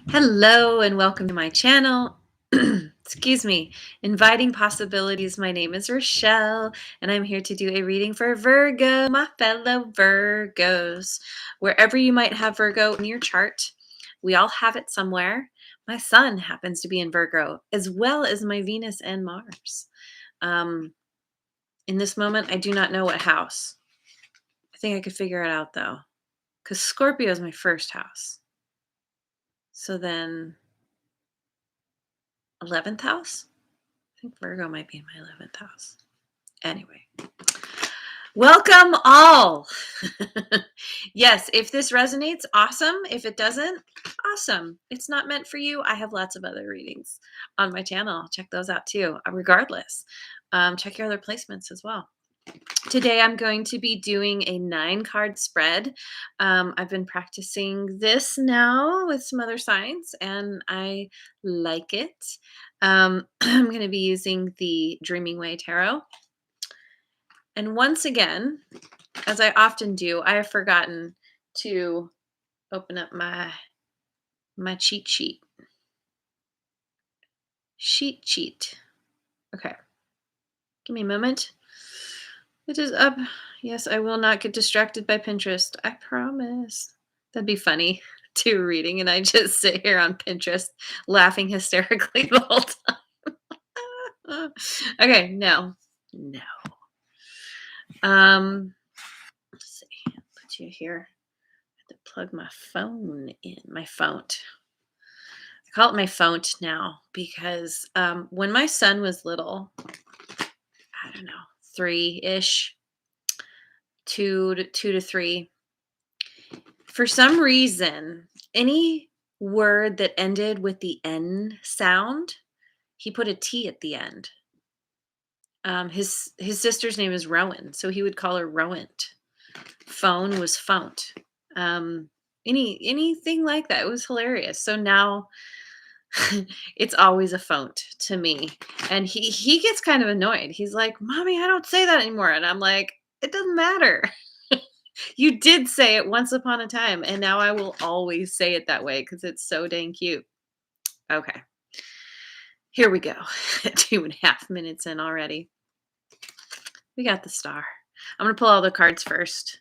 Hello and welcome to my channel. Excuse me. Inviting Possibilities. My name is Rochelle and I'm here to do a reading for Virgo, my fellow Virgos. Wherever you might have Virgo in your chart, we all have it somewhere. My sun happens to be in Virgo, as well as my Venus and Mars. Um, in this moment, I do not know what house. I think I could figure it out though, because Scorpio is my first house. So then 11th house? I think Virgo might be in my 11th house. Anyway, welcome all. Yes, if this resonates, awesome. If it doesn't, awesome. It's not meant for you. I have lots of other readings on my channel. Check those out too. Regardless, check your other placements as well. Today I'm going to be doing a 9-card spread. I've been practicing this now with some other signs and I like it. I'm going to be using the Dreaming Way Tarot. And once again, as I often do, I have forgotten to open up my cheat sheet. Cheat. Okay. Give me a moment. It is up. Yes, I will not get distracted by Pinterest. I promise. That'd be funny. To reading and I just sit here on Pinterest laughing hysterically the whole time. Okay, no. Let's see. Put you here. I have to plug my phone in. My font. I call it my font now because when my son was little, I don't know, 3-ish, 2 to 3. For some reason, any word that ended with the N sound, he put a T at the end. His sister's name is Rowan, so he would call her Rowant. Phone was fount. Anything like that. It was hilarious. So now it's always a font to me. And he gets kind of annoyed. He's like, "Mommy, I don't say that anymore." And I'm like, "It doesn't matter." You did say it once upon a time, and now I will always say it that way because it's so dang cute. Okay. Here we go. 2.5 minutes in already. We got the star. I'm going to pull all the cards first,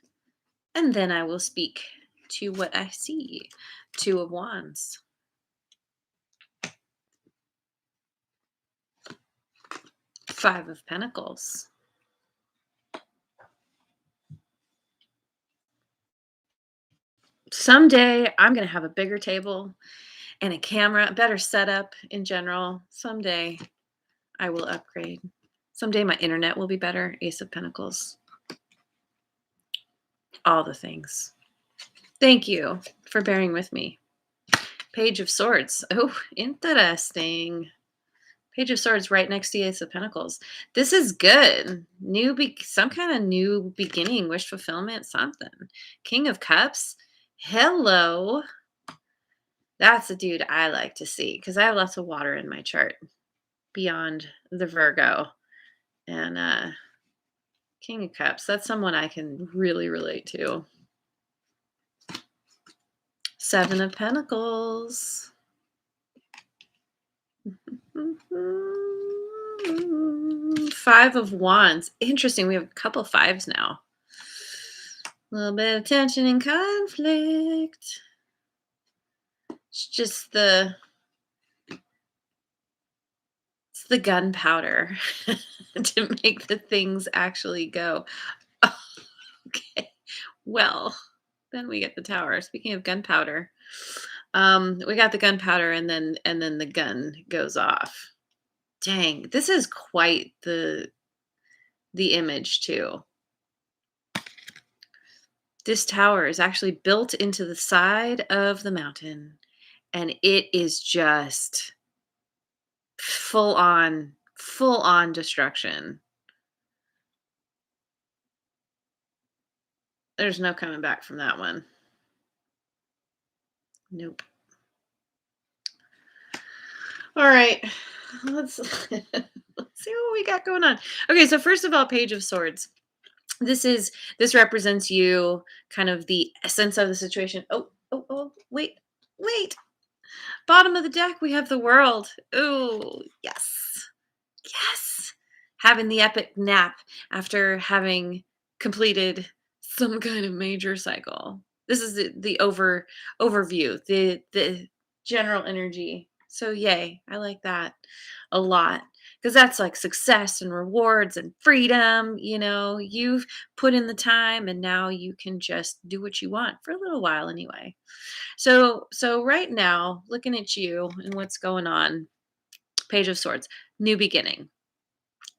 and then I will speak to what I see. 2 of Wands. 5 of Pentacles. Someday I'm going to have a bigger table and a camera, a better setup in general. Someday I will upgrade. Someday my internet will be better. Ace of Pentacles. All the things. Thank you for bearing with me. Page of Swords. Oh, interesting. Page of Swords right next to the Ace of Pentacles. This is good. Some kind of new beginning, wish fulfillment, something. King of Cups. Hello. That's a dude I like to see because I have lots of water in my chart beyond the Virgo. And King of Cups. That's someone I can really relate to. 7 of Pentacles. 5 of Wands. Interesting. We have a couple 5s now. A little bit of tension and conflict. It's just the gunpowder to make the things actually go. Okay. Well, then we get the Tower. Speaking of gunpowder, we got the gunpowder and then the gun goes off. Dang, this is quite the image too. This tower is actually built into the side of the mountain and it is just full on destruction. There's no coming back from that one. Nope. All right, let's see what we got going on. Okay, so first of all, Page of Swords. This represents you, kind of the essence of the situation. Oh, wait. Bottom of the deck, we have the world. Ooh, yes. Yes. Having the epic nap after having completed some kind of major cycle. This is the overview, the general energy. So yay, I like that a lot because that's like success and rewards and freedom. You've put in the time and now you can just do what you want for a little while anyway. So right now, looking at you and what's going on, Page of Swords, new beginning.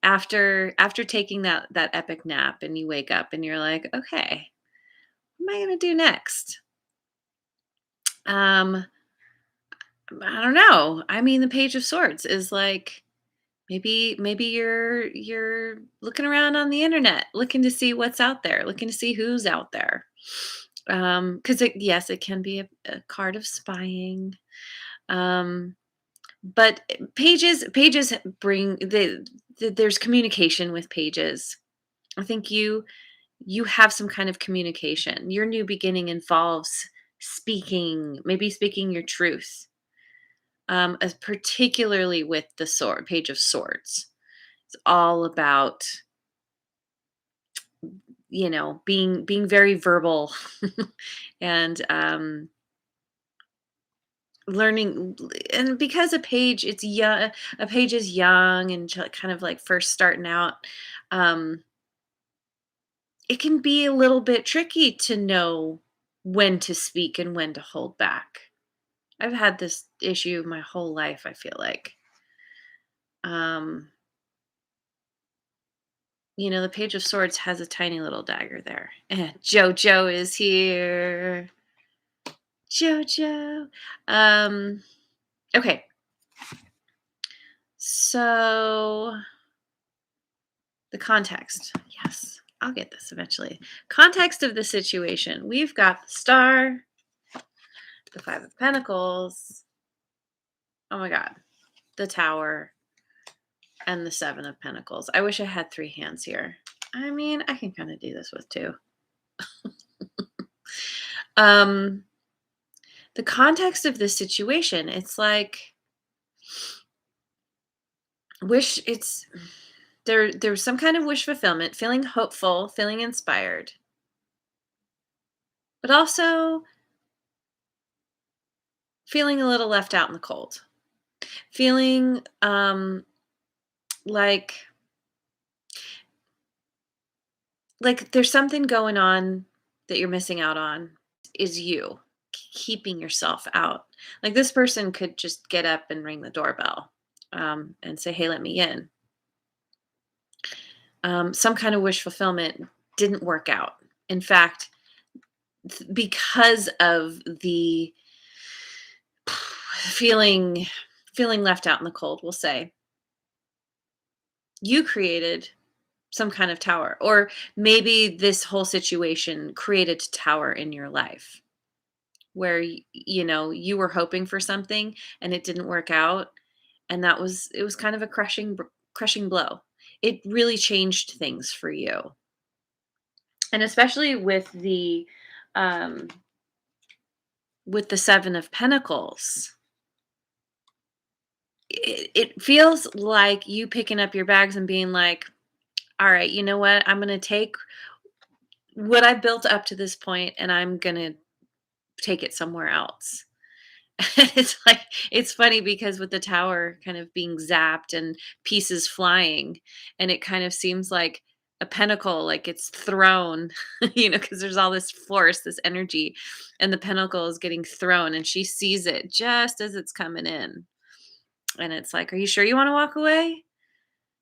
After taking that epic nap and you wake up and you're like, okay, what am I gonna do next? Um, I don't know. I mean, the Page of Swords is like maybe you're looking around on the internet, looking to see what's out there, looking to see who's out there. Because yes, it can be a card of spying. Um, but pages bring there's communication with pages. I think you have some kind of communication. Your new beginning involves maybe speaking your truth. As particularly with the Page of Swords. It's all about, being very verbal and learning. And because a page is young and kind of like first starting out, um, it can be a little bit tricky to know when to speak and when to hold back. I've had this issue my whole life, I feel like. Um, the Page of Swords has a tiny little dagger there. And Jojo is here. Jojo. Um, okay. So the context. Yes, I'll get this eventually. Context of the situation. We've got the Star, the Five of Pentacles. Oh my God. The Tower and the Seven of Pentacles. I wish I had three hands here. I mean, I can kind of do this with two. Um, the context of this situation, it's like it's there's some kind of wish fulfillment, feeling hopeful, feeling inspired, but also feeling a little left out in the cold. Feeling like there's something going on that you're missing out on is you keeping yourself out. Like this person could just get up and ring the doorbell and say, "Hey, let me in." Some kind of wish fulfillment didn't work out. In fact, because of the feeling left out in the cold, we'll say, you created some kind of tower, or maybe this whole situation created a tower in your life where you were hoping for something and it didn't work out, and it was kind of a crushing blow. It really changed things for you, and especially um with the Seven of Pentacles. It feels like you picking up your bags and being like, all right, you know what? I'm going to take what I've built up to this point and I'm going to take it somewhere else. It's like, it's funny because with the tower kind of being zapped and pieces flying, and it kind of seems like a pentacle, like it's thrown, because there's all this force, this energy, and the pentacle is getting thrown, and she sees it just as it's coming in. And it's like, are you sure you want to walk away?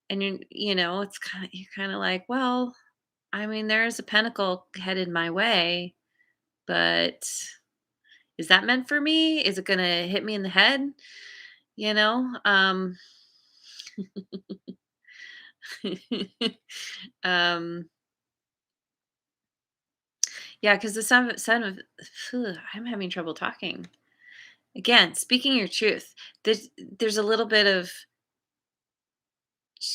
And it's you're kind of like, well, I mean, there is a pentacle headed my way, but is that meant for me? Is it going to hit me in the head? You know? um, yeah, because the son of, I'm having trouble talking. Again, speaking your truth. There's a little bit of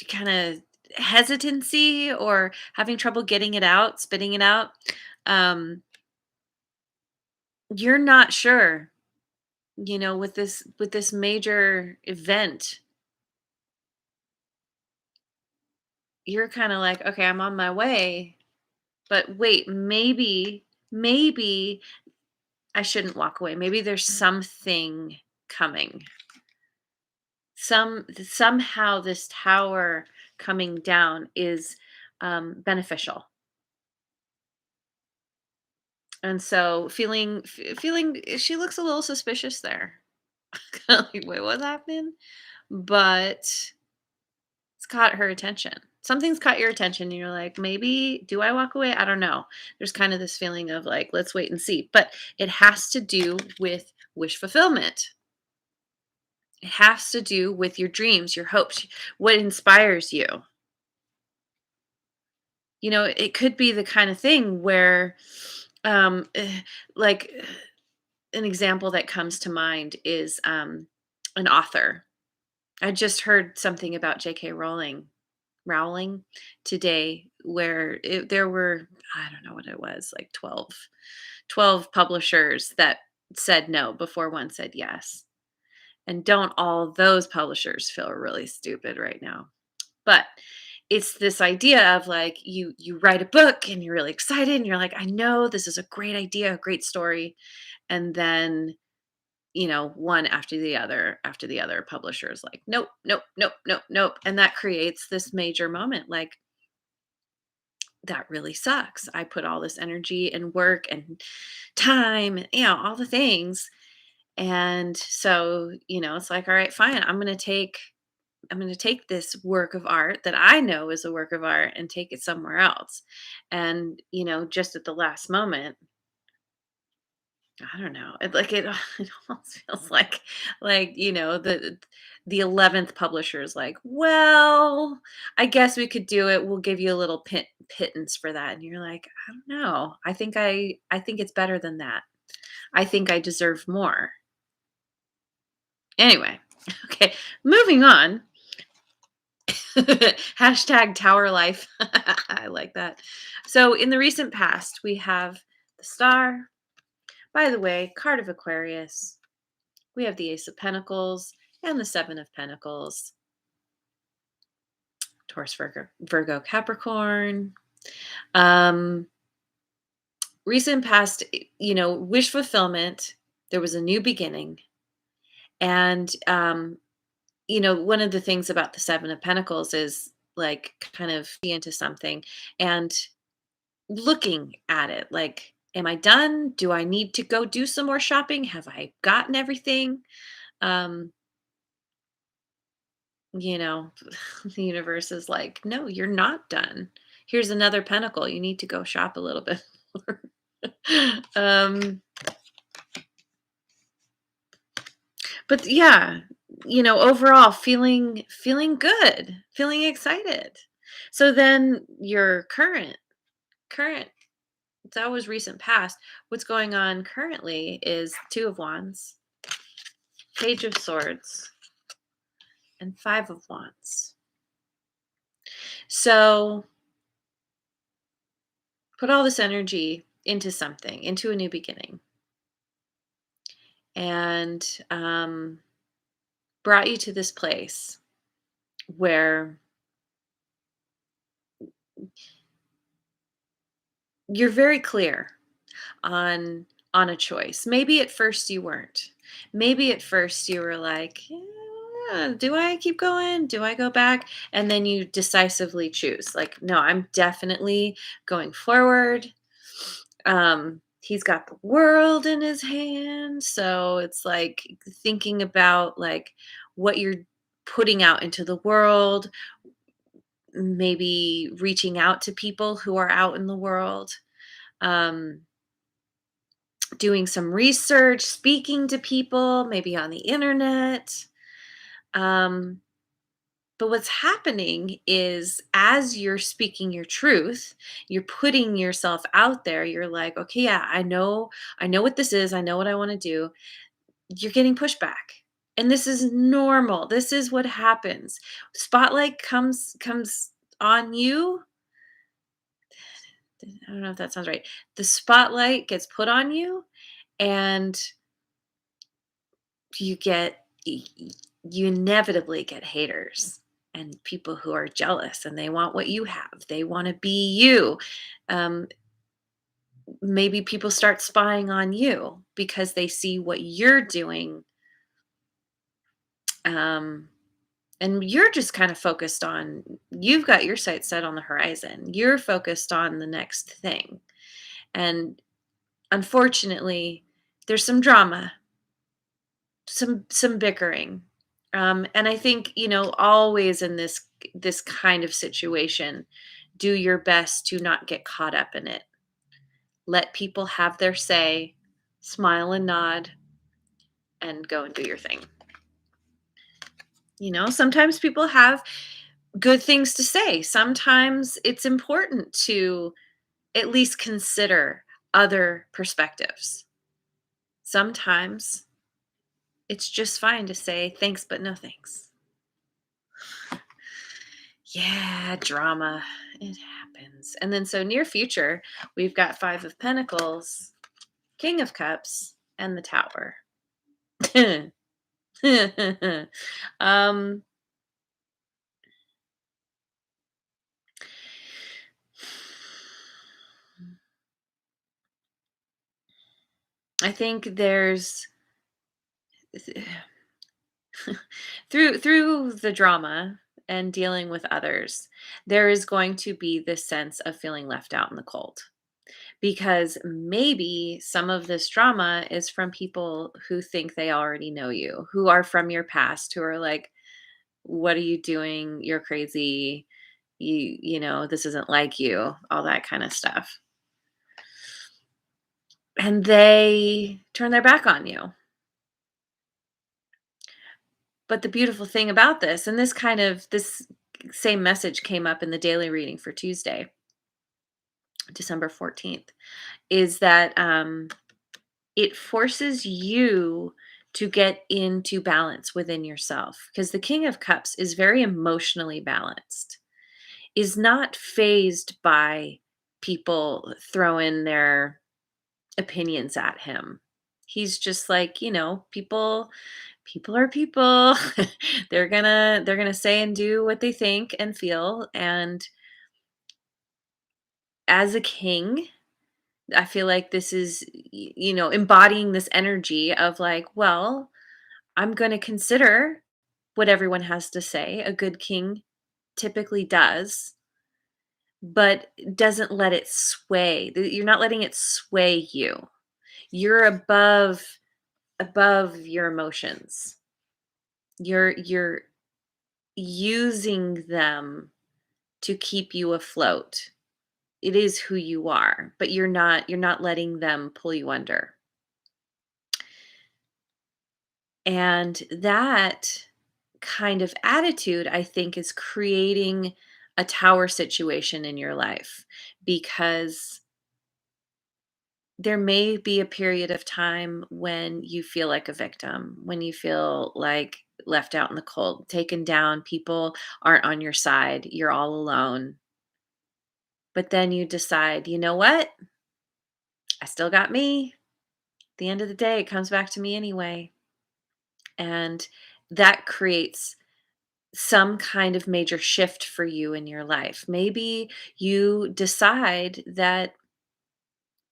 kind of hesitancy or having trouble getting it out, spitting it out. Um, you're not sure with this major event, you're kind of like, okay, I'm on my way, but wait, maybe I shouldn't walk away. Maybe there's something coming. Somehow this tower coming down is beneficial. And so feeling she looks a little suspicious there. Kinda like, wait, what's happening? But it's caught her attention. Something's caught your attention, and you're like, maybe do I walk away? I don't know. There's kind of this feeling of like, let's wait and see. But it has to do with wish fulfillment. It has to do with your dreams, your hopes, what inspires you. It could be the kind of thing where, um, eh, like, an example that comes to mind is an author. I just heard something about J.K. Rowling today, where there were, I don't know what it was, like 12 publishers that said no before one said yes. And don't all those publishers feel really stupid right now? But it's this idea of like you write a book and you're really excited and you're like, I know this is a great idea, a great story. And then, one after the other publisher is like, nope, nope, nope, nope, nope. And that creates this major moment like, that really sucks. I put all this energy and work and time, and, all the things. And so, it's like, all right, fine. I'm going to take this work of art that I know is a work of art and take it somewhere else. And, just at the last moment, I don't know. It almost feels like, the 11th publisher is like, "Well, I guess we could do it. We'll give you a little pittance for that." And you're like, "I don't know. I think it's better than that. I think I deserve more." Anyway, okay, moving on. Hashtag tower life. I like that. So in the recent past, we have the star. By the way, card of Aquarius. We have the Ace of Pentacles and the Seven of Pentacles. Taurus, Virgo, Capricorn. Um, Recent past, wish fulfillment. There was a new beginning. And, one of the things about the Seven of Pentacles is like kind of be into something and looking at it like, am I done? Do I need to go do some more shopping? Have I gotten everything? Um, you know, the universe is like, no, you're not done. Here's another pentacle. You need to go shop a little bit more. um, but yeah, overall feeling good, feeling excited. So then your current that was recent past. What's going on currently is Two of Wands, Page of Swords, and Five of Wands. So put all this energy into something, into a new beginning, and brought you to this place where you're very clear on a choice. Maybe at first you weren't. Maybe at first you were like, "Yeah, do I keep going? Do I go back?" And then you decisively choose. Like, no, I'm definitely going forward. He's got the world in his hand, so it's like thinking about like what you're putting out into the world, maybe reaching out to people who are out in the world. Um, Doing some research, speaking to people, maybe on the internet. Um, but what's happening is as you're speaking your truth, you're putting yourself out there. You're like, okay, yeah, I know what this is. I know what I want to do. You're getting pushback. And this is normal. This is what happens. Spotlight comes on you. I don't know if that sounds right. The spotlight gets put on you and you get you inevitably get haters and people who are jealous and they want what you have. They want to be you. Um, Maybe people start spying on you because they see what you're doing. Um, and you're just kind of focused on, you've got your sights set on the horizon. You're focused on the next thing. And unfortunately, there's some drama, some bickering. And I think, always in this kind of situation, do your best to not get caught up in it. Let people have their say, smile and nod, and go and do your thing. Sometimes people have good things to say. Sometimes it's important to at least consider other perspectives. Sometimes it's just fine to say thanks, but no thanks. Yeah, drama. It happens. And then so near future, we've got Five of Pentacles, King of Cups, and the Tower. um I think there's through the drama and dealing with others, there is going to be this sense of feeling left out in the cold. Because maybe some of this drama is from people who think they already know you, who are from your past, who are like, "What are you doing? You're crazy. This isn't like you," all that kind of stuff. And they turn their back on you. But the beautiful thing about this, and this same message came up in the daily reading for Tuesday, December 14th, is that it forces you to get into balance within yourself, because the King of Cups is very emotionally balanced, is not phased by people throwing their opinions at him. He's just like, people are people. They're going to say and do what they think and feel, and as a king, I feel like this is embodying this energy of like, well, I'm going to consider what everyone has to say. A good king typically does, but doesn't let it sway. You're not letting it sway you. You're above your emotions. You're using them to keep you afloat. It is who you are, but you're not letting them pull you under. And that kind of attitude, I think, is creating a tower situation in your life, because there may be a period of time when you feel like a victim, when you feel like left out in the cold, taken down, people aren't on your side, you're all alone. But then you decide, you know what? I still got me. At the end of the day, it comes back to me anyway. And that creates some kind of major shift for you in your life. Maybe you decide that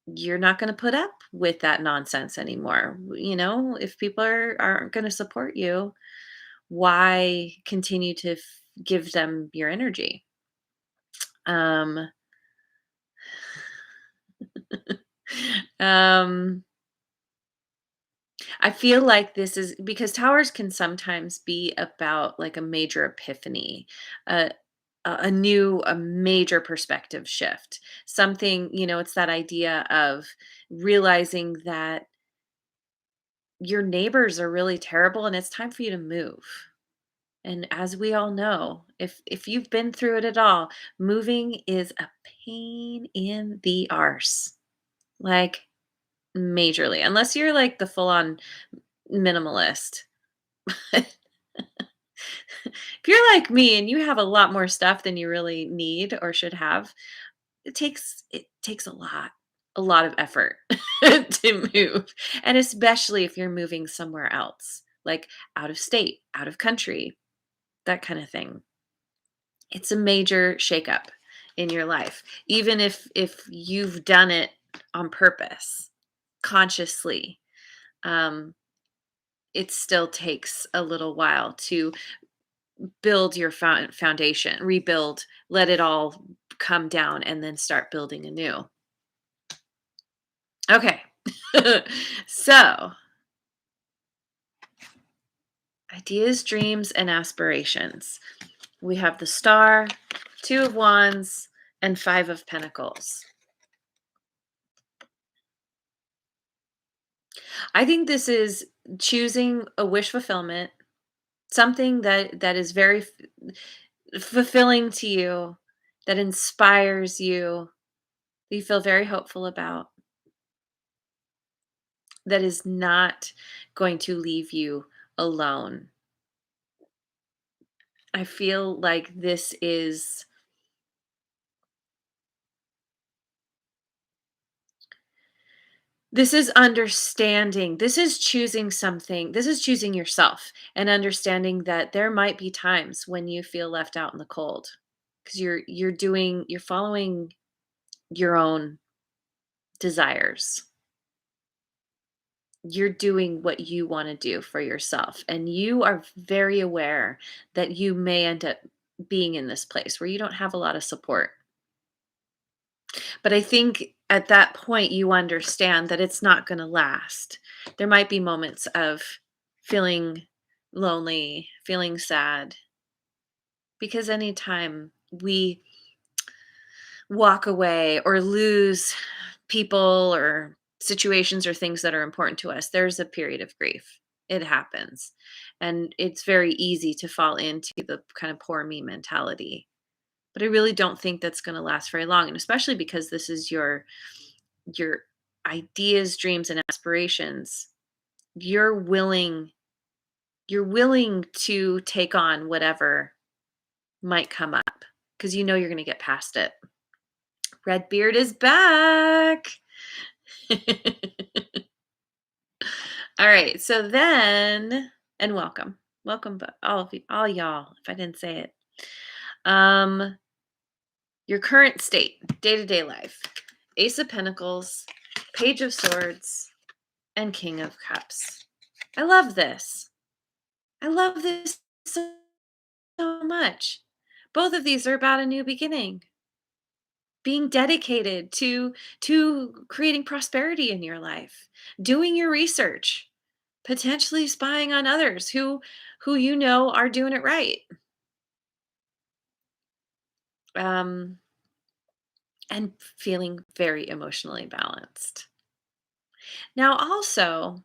you're not going to put up with that nonsense anymore. If people aren't going to support you, why continue to give them your energy? Um, um, I feel like this is because towers can sometimes be about like a major epiphany, a a major perspective shift. Something, it's that idea of realizing that your neighbors are really terrible and it's time for you to move. And as we all know, if you've been through it at all, moving is a pain in the arse. Like majorly, unless you're like the full on minimalist. If you're like me and you have a lot more stuff than you really need or should have, it takes a lot of effort to move, and especially if you're moving somewhere else. like out of state, out of country, that kind of thing. It's a major shakeup in your life, even if you've done it on purpose, consciously. Um, it still takes a little while to build your foundation, rebuild, let it all come down, and then start building anew. Okay. So, ideas, dreams, and aspirations. We have the Star, Two of Wands, and Five of Pentacles. I think this is choosing a wish fulfillment, something that is very fulfilling to you, that inspires you, that you feel very hopeful about, that is not going to leave you alone. I feel like this is understanding. This is choosing something. This is choosing yourself and understanding that there might be times when you feel left out in the cold because you're following your own desires. You're doing what you want to do for yourself, and you are very aware that you may end up being in this place where you don't have a lot of support. But I think at that point, you understand that it's not going to last. There might be moments of feeling lonely, feeling sad, because anytime we walk away or lose people or situations or things that are important to us, there's a period of grief. It happens. And it's very easy to fall into the kind of poor me mentality. But I really don't think that's going to last very long. And especially because this is your ideas, dreams, and aspirations. You're willing you're willing to take on whatever might come up because you know you're going to get past it. Redbeard is back. All right. So then, and welcome. Welcome all of you, all y'all, if I didn't say it. Your current state, day-to-day life. Ace of Pentacles, Page of Swords, and King of Cups. I love this. I love this so much. Both of these are about a new beginning. Being dedicated to creating prosperity in your life, doing your research, potentially spying on others who you know are doing it right. Um, and feeling very emotionally balanced. Now, also,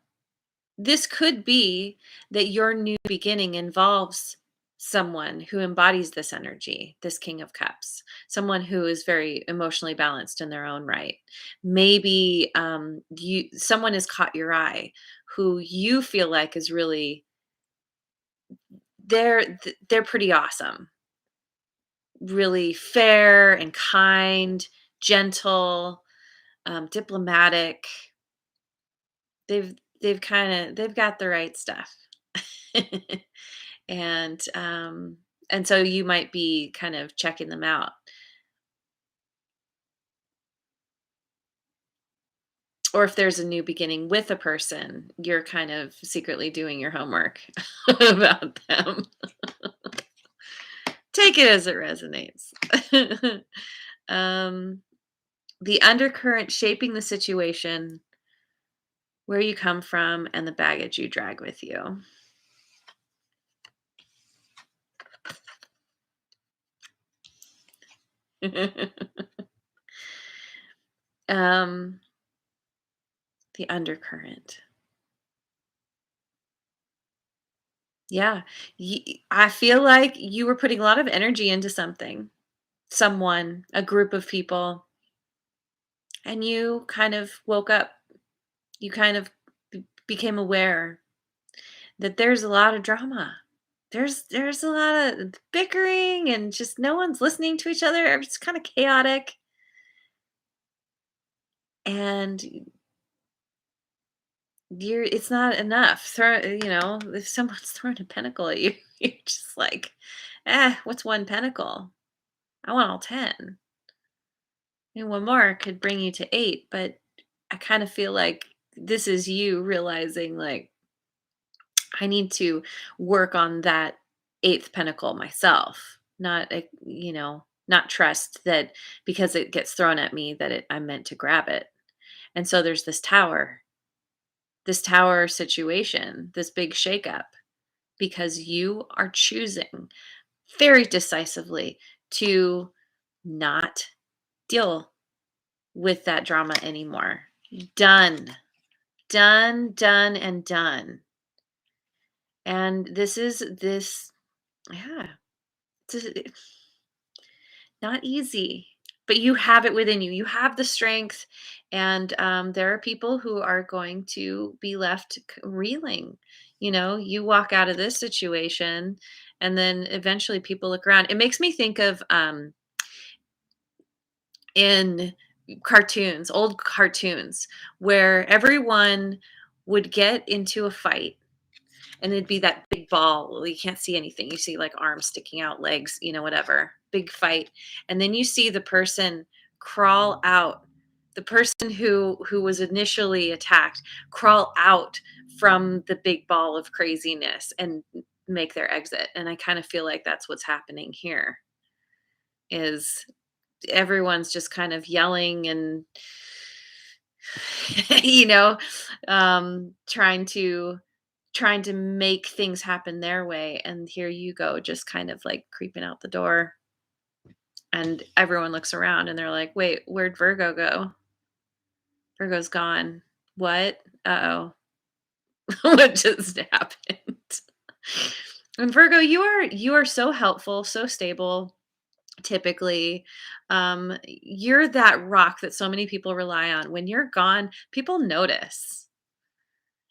this could be that your new beginning involves someone who embodies this energy, this King of Cups, someone who is very emotionally balanced in their own right. Maybe someone has caught your eye who you feel like is really they're pretty awesome, really fair and kind, gentle, diplomatic. They've got the right stuff. and and so you might be kind of checking them out, or if there's a new beginning with a person, you're kind of secretly doing your homework about them. Take it as it resonates. um the undercurrent shaping the situation, where you come from, and the baggage you drag with you. um the undercurrent. Yeah. I feel like you were putting a lot of energy into something, someone, a group of people, and you kind of woke up. You kind of became aware that there's a lot of drama. There's a lot of bickering and just no one's listening to each other. It's kind of chaotic. And it's not enough. If someone's throwing a pentacle at you, you're just like, what's one pentacle? I want all 10. And one more could bring you to 8, but I kind of feel like this is you realizing like I need to work on that 8th pentacle myself, not trust that because it gets thrown at me that I'm meant to grab it. And so there's this tower situation, this big shakeup because you are choosing very decisively to not deal with that drama anymore. Done, done, done, and done. And yeah, it's not easy, but you have it within you. You have the strength, and there are people who are going to be left reeling. You walk out of this situation, and then eventually people look around. It makes me think of in cartoons, old cartoons, where everyone would get into a fight and it'd be that big ball. Well, you can't see anything. You see like arms sticking out, legs, whatever. Big fight. And then you see the person crawl out. The person who was initially attacked crawl out from the big ball of craziness and make their exit. And I kind of feel like that's what's happening here is everyone's just kind of yelling and you know trying to make things happen their way, and here you go just kind of like creeping out the door, and everyone looks around and they're like, wait, where'd Virgo go? Virgo's gone. What? Uh-oh. What just happened? And Virgo, you are so helpful, so stable. Typically, you're that rock that so many people rely on. When you're gone, people notice.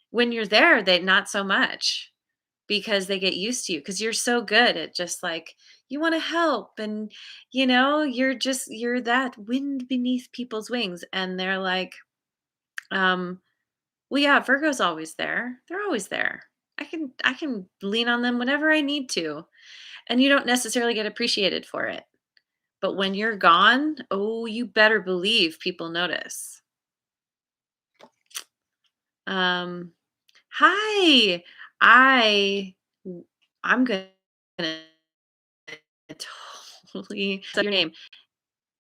When you're there, they not so much because they get used to you because you're so good at just like you want to help, and you're that wind beneath people's wings, and they're like, um well, yeah, Virgo's always there. They're always there. I can lean on them whenever I need to, and you don't necessarily get appreciated for it. But when you're gone, oh, you better believe people notice. Um, Hi. I I'm gonna totally say your name.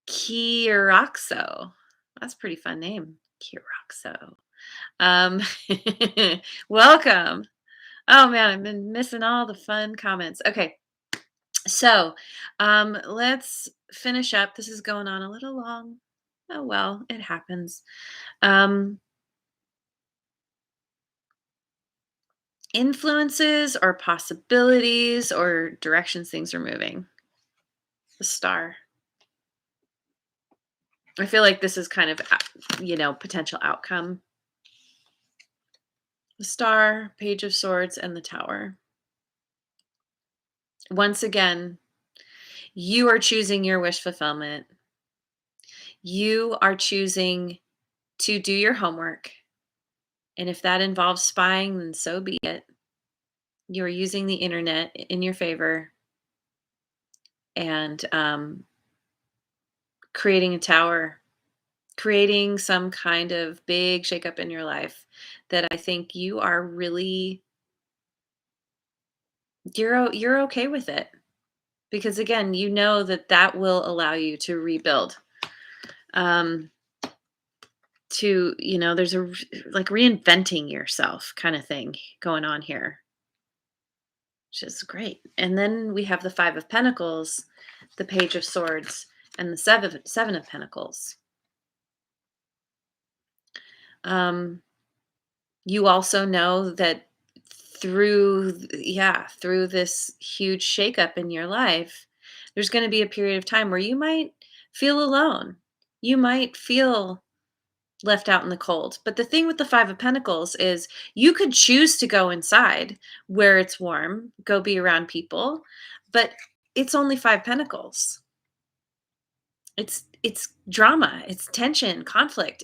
Kiroxo. That's a pretty fun name. Kiroxo. Um, welcome. Oh man, I've been missing all the fun comments. Okay, so let's finish up. This is going on a little long. Oh well, it happens. Um, Influences or possibilities or directions things are moving. The star. I feel like this is kind of, potential outcome. The star, page of swords, and the tower. Once again, you are choosing your wish fulfillment. You are choosing to do your homework. And if that involves spying, then so be it. You're using the internet in your favor and creating a tower, creating some kind of big shakeup in your life that I think you are really you're okay with it, because again, you know that will allow you to rebuild. Um there's like reinventing yourself kind of thing going on here, which is great. And then we have the 5 of Pentacles, the Page of Swords, and the seven of Pentacles. Um you also know that through this huge shakeup in your life, there's going to be a period of time where you might feel alone. You might feel left out in the cold. But the thing with the 5 of Pentacles is you could choose to go inside where it's warm, go be around people, but it's only 5 Pentacles. It's drama, it's tension, conflict.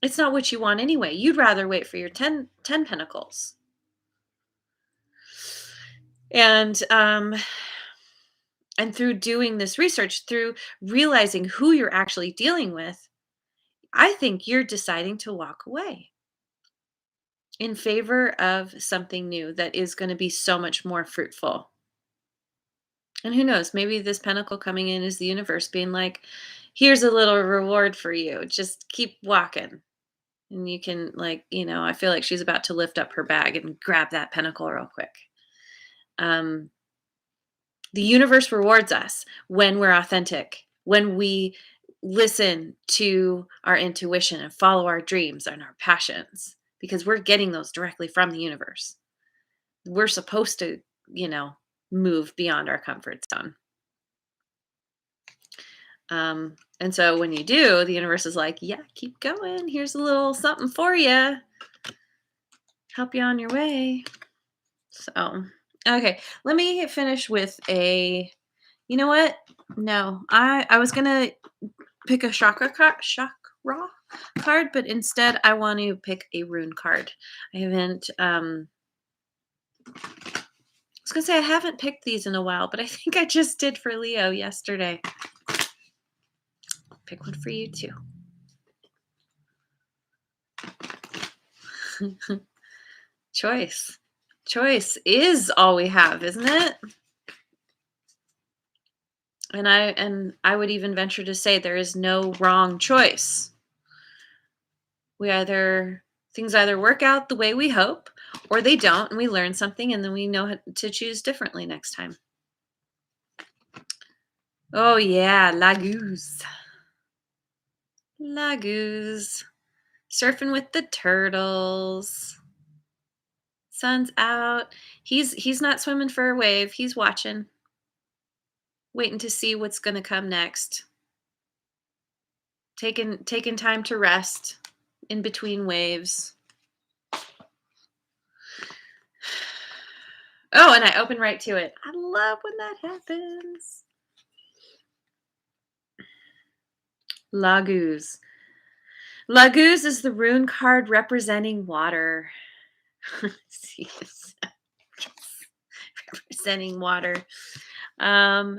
It's not what you want anyway. You'd rather wait for your ten pentacles. And and through doing this research, through realizing who you're actually dealing with, I think you're deciding to walk away in favor of something new that is going to be so much more fruitful. And who knows, maybe this pentacle coming in is the universe being like, here's a little reward for you. Just keep walking. And you can, like, I feel like she's about to lift up her bag and grab that pentacle real quick. Um, the universe rewards us when we're authentic, when we listen to our intuition and follow our dreams and our passions, because we're getting those directly from the universe. We're supposed to, you know, move beyond our comfort zone. And so when you do, the universe is like, yeah, keep going. Here's a little something for you. Help you on your way. So, okay, let me finish with you know what? No, I was going to pick a chakra card, but instead I want to pick a rune card. I haven't, I was going to say I haven't picked these in a while, but I think I just did for Leo yesterday. Pick one for you too. Choice. Choice is all we have, isn't it? And I would even venture to say there is no wrong choice. Things either work out the way we hope or they don't, and we learn something and then we know how to choose differently next time. Oh yeah, la goose. La goose. Surfing with the turtles. Sun's out. He's not swimming for a wave. He's watching, waiting to see what's going to come next. Taking time to rest in between waves. Oh, and I open right to it. I love when that happens. Laguz. Laguz is the rune card representing water. See this? Representing water. Um,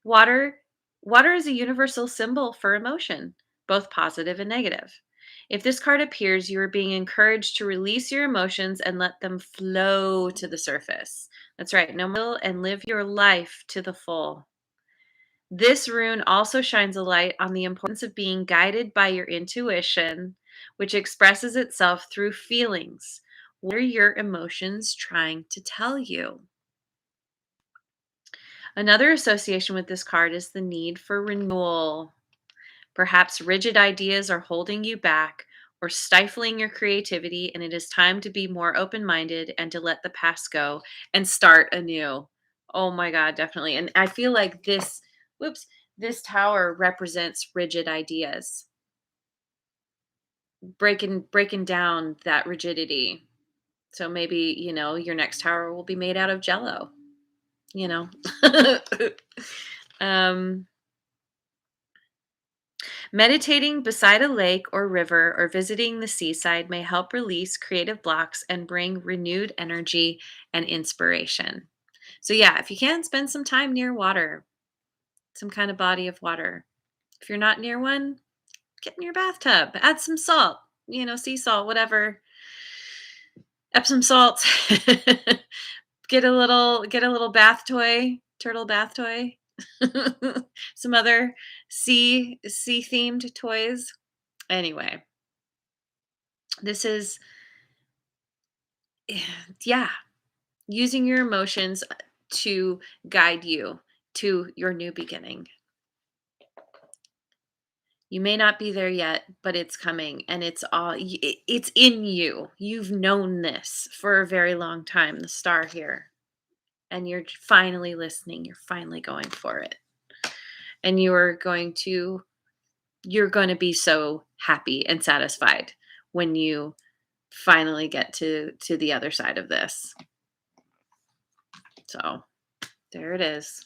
water. Water is a universal symbol for emotion, both positive and negative. If this card appears, you are being encouraged to release your emotions and let them flow to the surface. That's right. No more and live your life to the full. This rune also shines a light on the importance of being guided by your intuition, which expresses itself through feelings. What are your emotions trying to tell you? Another association with this card is the need for renewal. Perhaps rigid ideas are holding you back or stifling your creativity, and it is time to be more open minded and to let the past go and start anew. Oh my God, definitely. And I feel like this tower represents rigid ideas, breaking down that rigidity. So maybe, your next tower will be made out of jello, you know. um Meditating beside a lake or river or visiting the seaside may help release creative blocks and bring renewed energy and inspiration. So, yeah, if you can, spend some time near water, some kind of body of water. If you're not near one, get in your bathtub, add some salt, sea salt, whatever. Epsom salt. Get a little bath toy, turtle bath toy. Some other sea themed toys. Anyway, this is, yeah, using your emotions to guide you to your new beginning. You may not be there yet, but it's coming, and it's in you. You've known this for a very long time, the star here, and you're finally listening. You're finally going for it. And you're going to be so happy and satisfied when you finally get to the other side of this. So, there it is.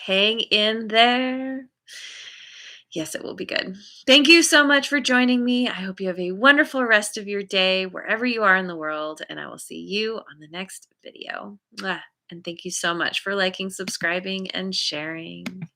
Hang in there. Yes, it will be good. Thank you so much for joining me. I hope you have a wonderful rest of your day wherever you are in the world, and I will see you on the next video. Mwah. And thank you so much for liking, subscribing, and sharing.